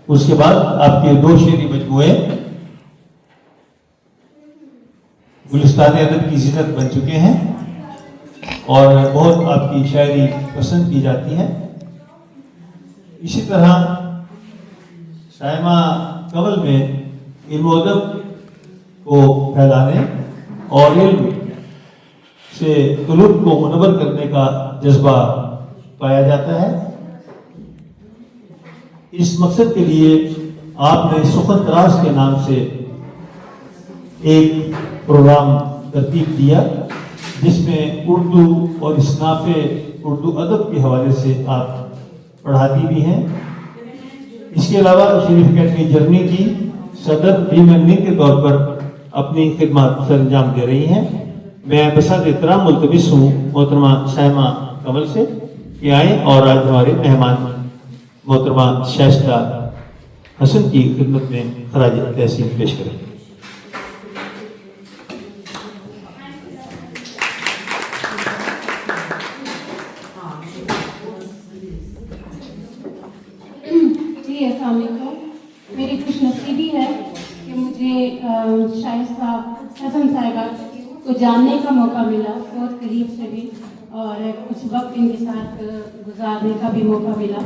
اس کے بعد آپ کے 2 شعری مجموعے گلستان ادب کی زینت بن چکے ہیں اور بہت آپ کی شاعری پسند کی جاتی ہے. اسی طرح سائمہ کنول میں علم و ادب کو پھیلانے اور علم سے قلوب کو منور کرنے کا جذبہ پایا جاتا ہے. اس مقصد کے لیے آپ نے سخن تراز کے نام سے ایک پروگرام ترتیب دیا جس میں اردو اور اصناف اردو ادب کے حوالے سے آپ پڑھاتی بھی ہیں. اس کے علاوہ شریف اکیڈمی جرمنی کی صدر ریمننی کے طور پر اپنی خدمات سر انجام دے رہی ہیں. میں بساط احترام ملتمس ہوں محترمہ سائمہ کنول سے کہ آئیں اور آج ہمارے مہمان محترمہ شائستہ حسن کی خدمت میں خراج تحسین پیش کریں. جی السلام علیکم. میری خوش نصیبی ہے کہ مجھے شائستہ حسن صاحبہ کو جاننے کا موقع ملا بہت قریب سے بھی اور کچھ وقت ان کے ساتھ گزارنے کا بھی موقع ملا.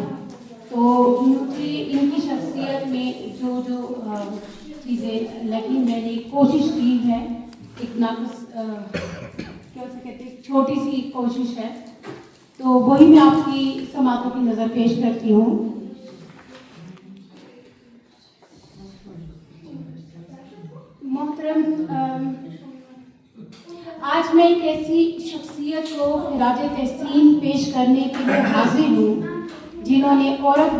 تو مجھے ان کی شخصیت میں جو چیزیں لگی میں نے کوشش کی ہے ایک ناقص کیا کہتے ہیں چھوٹی سی کوشش ہے تو وہی میں آپ کی سماعتوں کی نظر پیش کرتی ہوں. محترم آج میں ایک ایسی شخصیت کو خراج تحسین پیش کرنے کے لیے حاضر ہوں جنہوں نے عورت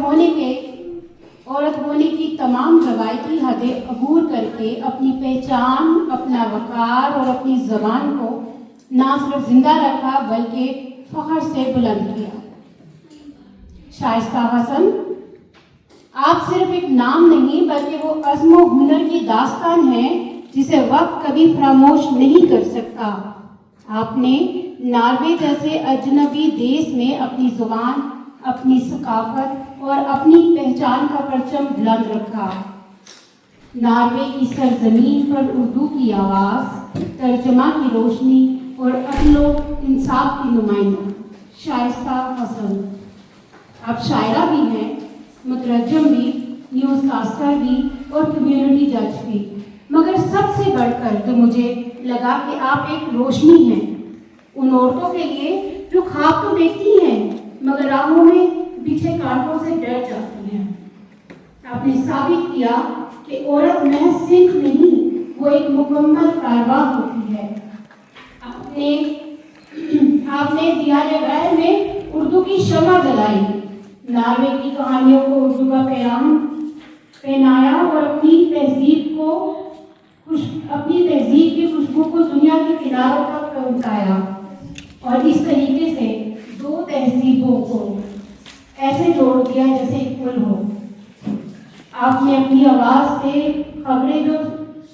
ہونے کی تمام روایتی حدیں عبور کر کے اپنی پہچان، اپنا وقار اور اپنی زبان کو نہ صرف زندہ رکھا بلکہ فخر سے بلند کیا. شائستہ حسن آپ صرف ایک نام نہیں بلکہ وہ عزم و ہنر کی داستان ہے جسے وقت کبھی فراموش نہیں کر سکتا. آپ نے ناروے جیسے اجنبی دیش میں اپنی زبان، اپنی ثقافت اور اپنی پہچان کا پرچم بلند رکھا. ناروے کی سرزمین پر اردو کی آواز، ترجمہ کی روشنی اور عدل و انصاف کی نمائندہ شائستہ حسن. آپ شاعرہ بھی ہیں، مترجم بھی، نیوز کاسٹر بھی اور کمیونٹی جج بھی، مگر سب سے بڑھ کر جو مجھے لگا کہ آپ ایک روشنی ہیں ان عورتوں کے لیے جو خواب تو دیکھتی ہیں مگر راہوں میں بچھے کانٹوں سے ڈر جاتی ہیں. آپ نے ثابت کیا کہ عورت محض صنف نہیں، وہ ایک مکمل کارواں ہوتی ہے. آپ نے دیار غیر میں اردو کی شمع جلائی، ناروے کی کہانیوں کو اردو کا پیغام پہنایا اور اپنی تہذیب کی خوشبو کو دنیا کے کناروں تک پہنچایا اور اس طریقے سے 2 تہذیبوں کو ایسے جوڑ دیا جیسے ایک پل ہو. آپ نے اپنی آواز سے خبریں جو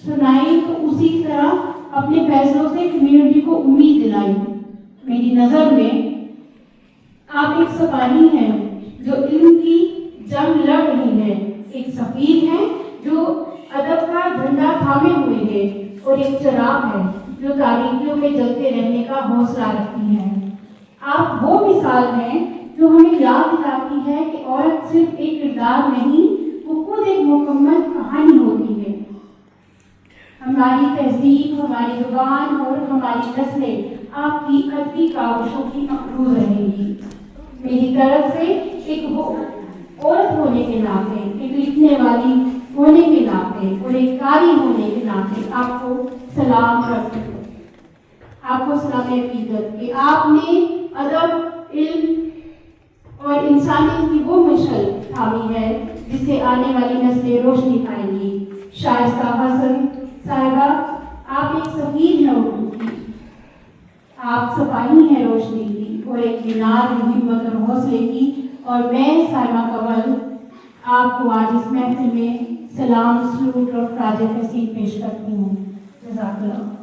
سنائی تو اسی طرح اپنے فیصلوں سے کمیونٹی کو امید دلائی. میری نظر میں آپ ایک سپاہی ہیں جو علم کی جنگ لڑ رہی ہے، ایک سفیر ہیں جو ادب کا جھنڈا تھامے ہوئے ہیں اور ایک چراغ ہے جو تاریکیوں میں جلتے رہنے کا حوصلہ رکھتی ہیں. آپ وہ مثال ہیں جو ہمیں یاد دلاتی ہے کہ عورت صرف ایک کردار نہیں، وہ خود ایک مکمل کہانی ہوتی ہے. ہماری تہذیب، ہماری زبان اور ہماری نسلیں آپ کی ادبی کاوشوں کی مقروض رہیں گی. میری طرف سے ایک عورت ہونے کے ناطے، ایک لکھنے والی ہونے کے ناطے اور ایک قاری ہونے کے ناطے آپ کو سلام کرتی ہوں، آپ کو سلام عقیدت کہ آپ نے ادب، علم اور انسانیت کی وہ مشعل تھامی ہے جس سے آنے والی نسلیں روشنی پائیں گی. شائستہ حسن صاحبہ آپ ایک سفیر ہیں اردو کی، آپ سپاہی ہیں روشنی کی اور ایک مینار ہمت اور حوصلے کی. اور میں سائمہ کنول آپ کو آج اس محفل میں سلام، سلوٹ اور خراج تحسین پیش کرتی ہوں. جزاک اللہ.